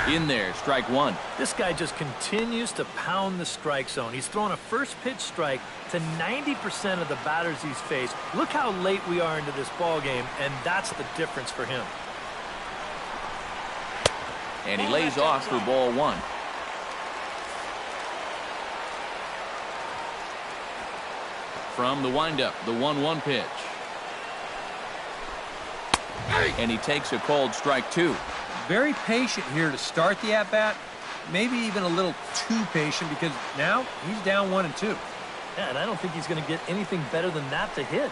In there, strike one. This guy just continues to pound the strike zone. He's thrown a first pitch strike to 90% of the batters he's faced. Look how late we are into this ball game, and that's the difference for him. And he lays off for ball one. From the windup, the 1-1 pitch. And he takes a called strike two. Very patient here to start the at-bat. Maybe even a little too patient because now he's down 1-2. Yeah, and I don't think he's going to get anything better than that to hit.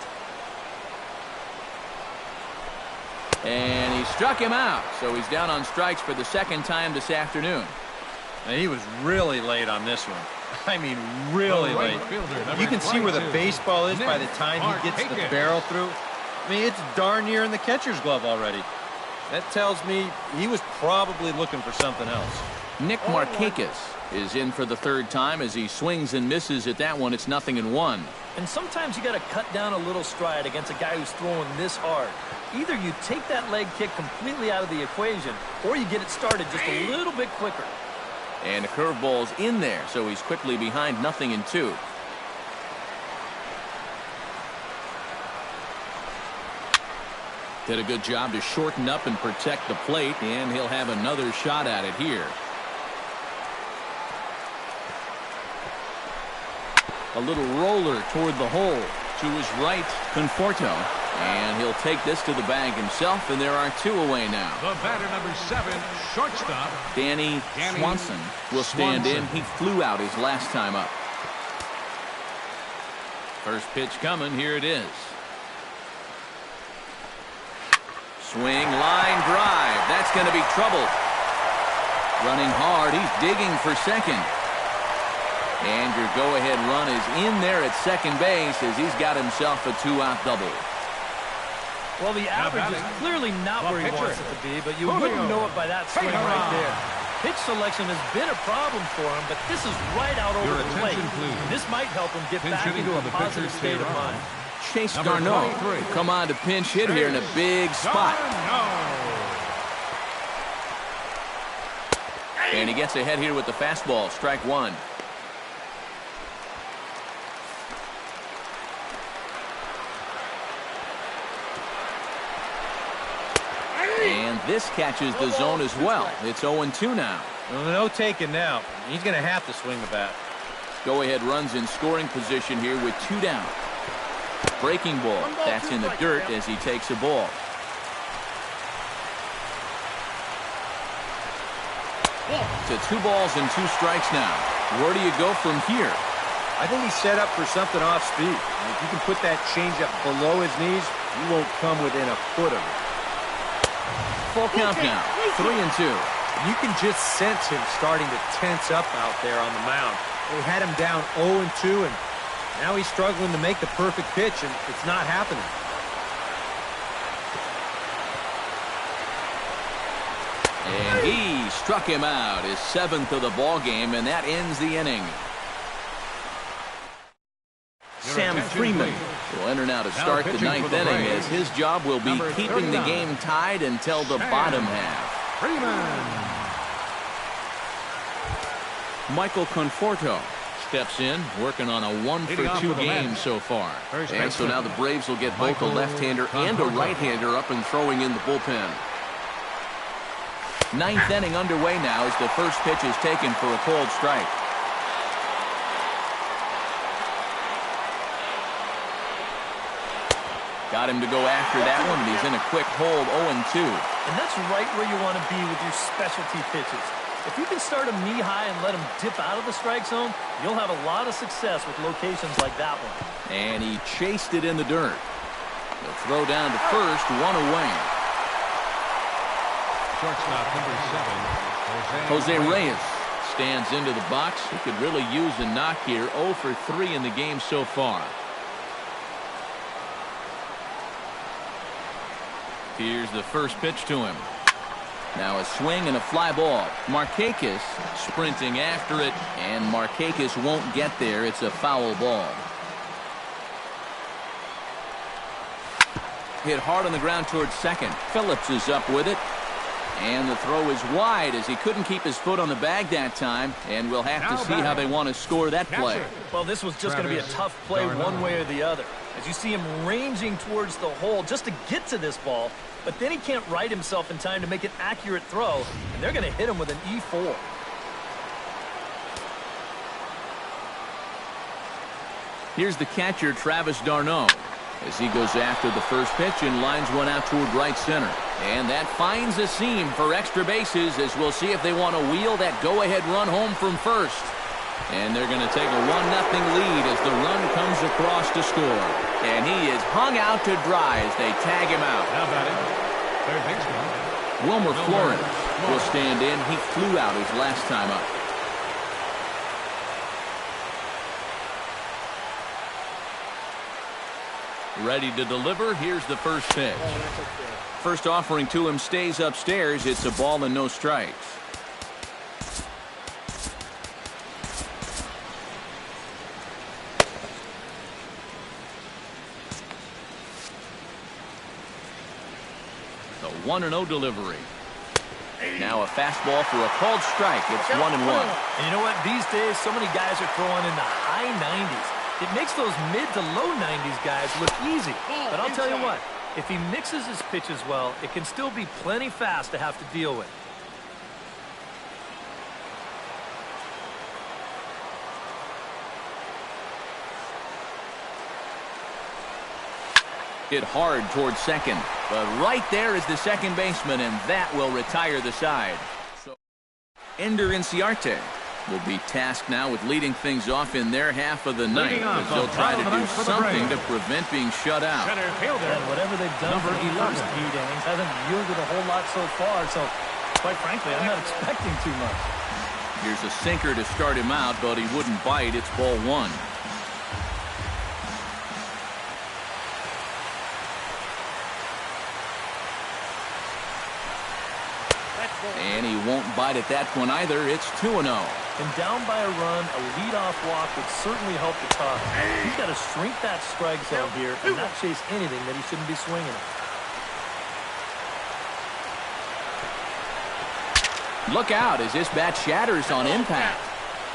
And he struck him out, so he's down on strikes for the second time this afternoon. And he was really late on this one. I mean, really late. You can see where the baseball is by the time he gets the barrel through. I mean, it's darn near in the catcher's glove already. That tells me he was probably looking for something else. Nick Markakis is in for the third time as he swings and misses at that one. It's 0-1. And sometimes you got to cut down a little stride against a guy who's throwing this hard. Either you take that leg kick completely out of the equation, or you get it started just a little bit quicker. And a curveball's in there, so he's quickly behind 0-2. Did a good job to shorten up and protect the plate, and he'll have another shot at it here. A little roller toward the hole. To his right, Conforto. And he'll take this to the bag himself, and there are two away now. The batter, number 7, shortstop. Danny Swanson will stand in. He flew out his last time up. First pitch coming. Here it is. Swing, line drive. That's going to be trouble. Running hard. He's digging for second. And your go-ahead run is in there at second base as he's got himself a two-out double. Well, the average is clearly not where he wants it to be, but you wouldn't know it by that swing right there. Pitch selection has been a problem for him, but this is right out over the plate. This might help him get back into a positive state of mind. Chase Garneau come on to pinch hit here in a big spot. And he gets ahead here with the fastball. Strike one. And this catches the zone as well. It's 0-2 now. Well, no taking now. He's going to have to swing the bat. Go-ahead runs in scoring position here with two down. Breaking ball. That's in the dirt as he takes a ball. To 2 balls and 2 strikes now. Where do you go from here? I think he's set up for something off speed. And if you can put that changeup below his knees, you won't come within a foot of it. Full count now. 3-2. You can just sense him starting to tense up out there on the mound. They had him down 0-2, and now he's struggling to make the perfect pitch, and it's not happening. And he struck him out, his 7th of the ball game, and that ends the inning. Sam Freeman will enter now to start the 9th inning, as his job will be keeping the game tied until the bottom half. Michael Conforto steps in, working on a 1-for-2 game so far. And so now the Braves will get both a left-hander and a right-hander up and throwing in the bullpen. 9th inning underway now as the first pitch is taken for a called strike. Got him to go after that one, and he's in a quick hold, 0-2. And that's right where you want to be with your specialty pitches. If you can start him knee-high and let him dip out of the strike zone, you'll have a lot of success with locations like that one. And he chased it in the dirt. He'll throw down to first, 1 away. Shortstop number 7, Jose Reyes stands into the box. He could really use a knock here. 0 for 3 in the game so far. Here's the first pitch to him. Now a swing and a fly ball. Markakis sprinting after it, and Markakis won't get there. It's a foul ball. Hit hard on the ground towards second. Phillips is up with it. And the throw is wide as he couldn't keep his foot on the bag that time, and we'll have to see how they want to score that play. Well, this was just going to be a tough play one way or the other. As you see him ranging towards the hole just to get to this ball, but then he can't right himself in time to make an accurate throw, and they're going to hit him with an E4. Here's the catcher, Travis d'Arnaud, as he goes after the first pitch and lines one out toward right center. And that finds a seam for extra bases, as we'll see if they want to wheel that go-ahead run home from first. And they're going to take a 1-0 lead as the run comes across to score. And he is hung out to dry as they tag him out. Now batting, third baseman, Wilmer Flores will stand in. He flew out his last time up. Ready to deliver. Here's the first pitch. First offering to him stays upstairs. It's a ball and no strikes. The 1-0 delivery. Now a fastball for a called strike. It's 1-1. And you know what? These days, so many guys are throwing in the high 90s. It makes those mid to low 90s guys look easy. But I'll tell you what, if he mixes his pitches well, it can still be plenty fast to have to deal with. Hit hard towards second, but right there is the second baseman, and that will retire the side. So Ender Inciarte will be tasked now with leading things off in their half of the ninth, as they'll try to do something to prevent being shut out. And whatever they've done for the first 8 innings hasn't yielded a whole lot so far, so quite frankly, I'm not expecting too much. Here's a sinker to start him out, but he wouldn't bite. It's ball 1. And he won't bite at that one either. It's 2-0. And down by a run, a leadoff walk would certainly help the top. He's got to shrink that strike zone here and not chase anything that he shouldn't be swinging at. Look out as this bat shatters on impact.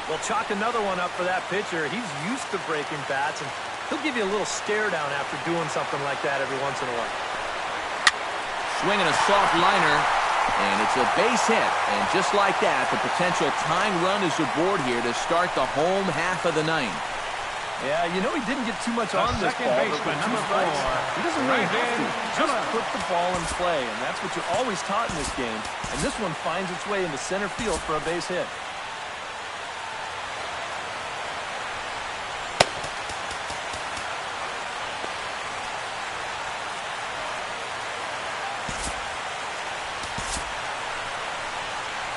Well, chalk another one up for that pitcher. He's used to breaking bats, and he'll give you a little stare down after doing something like that every once in a while. Swinging a soft liner. And it's a base hit, and just like that, the potential tying run is aboard here to start the home half of the ninth. Yeah, you know he didn't get too much on this ball, but with 2 strikes, he doesn't really have to. Just put the ball in play, and that's what you're always taught in this game. And this one finds its way into center field for a base hit.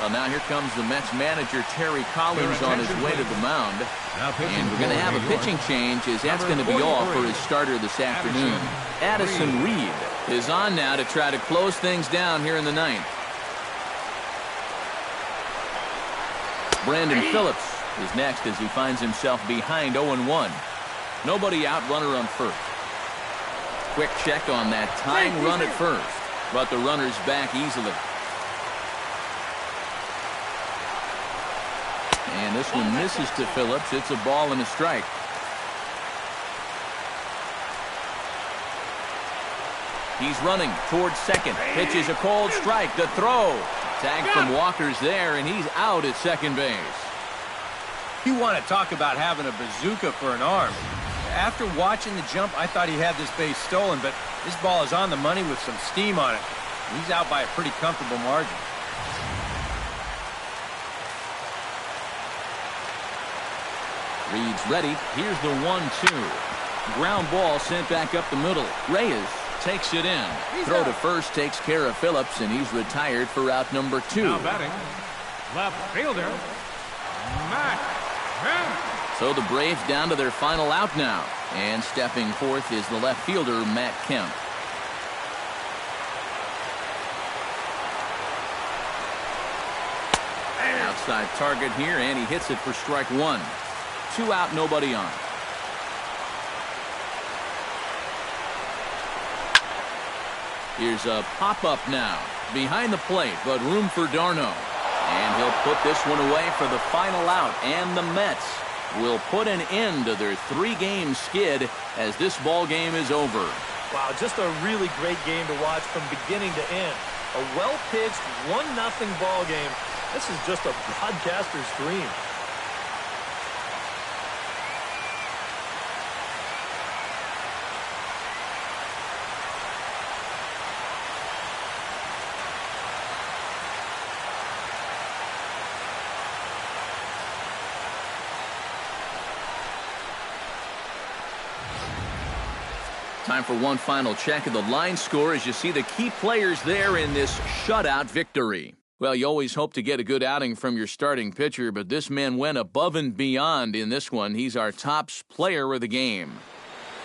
Well, now here comes the Mets manager, Terry Collins, on his way to the mound. And we're going to have a pitching change, as that's going to be all for his starter this afternoon. Addison Reed is on now to try to close things down here in the ninth. Brandon Phillips is next as he finds himself behind 0-1. Nobody out, runner on first. Quick check on that tying run at first, but the runner's back easily. And this one misses to Phillips. It's a ball and a strike. He's running towards second. Pitches a cold strike. The throw. Tag from Walker's there, and he's out at second base. You want to talk about having a bazooka for an arm. After watching the jump, I thought he had this base stolen, but this ball is on the money with some steam on it. He's out by a pretty comfortable margin. Reed's ready. Here's the 1-2. Ground ball sent back up the middle. Reyes takes it in. Throw to first takes care of Phillips, and he's retired for out number 2. Now batting, left fielder, Matt Kemp. So the Braves down to their final out now. And stepping forth is the left fielder, Matt Kemp. Outside target here, and he hits it for strike 1. 2 out, nobody on. Here's a pop-up now. behind the plate, but room for d'Arnaud. And he'll put this one away for the final out, and the Mets will put an end to their 3-game skid as this ball game is over. Wow, just a really great game to watch from beginning to end. A well-pitched 1-0 ball game. This is just a broadcaster's dream. Time for one final check of the line score as you see the key players there in this shutout victory. Well, you always hope to get a good outing from your starting pitcher, but this man went above and beyond in this one. He's our top player of the game.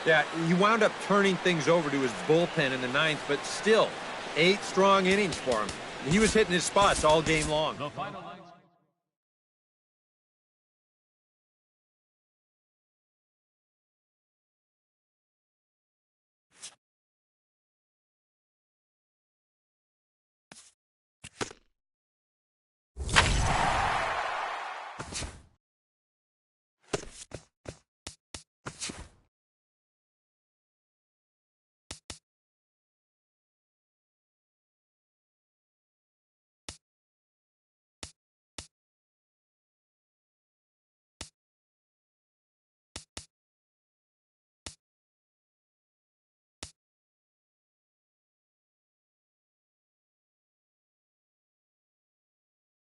Yeah, he wound up turning things over to his bullpen in the 9th, but still, 8 strong innings for him. He was hitting his spots all game long. The final line score.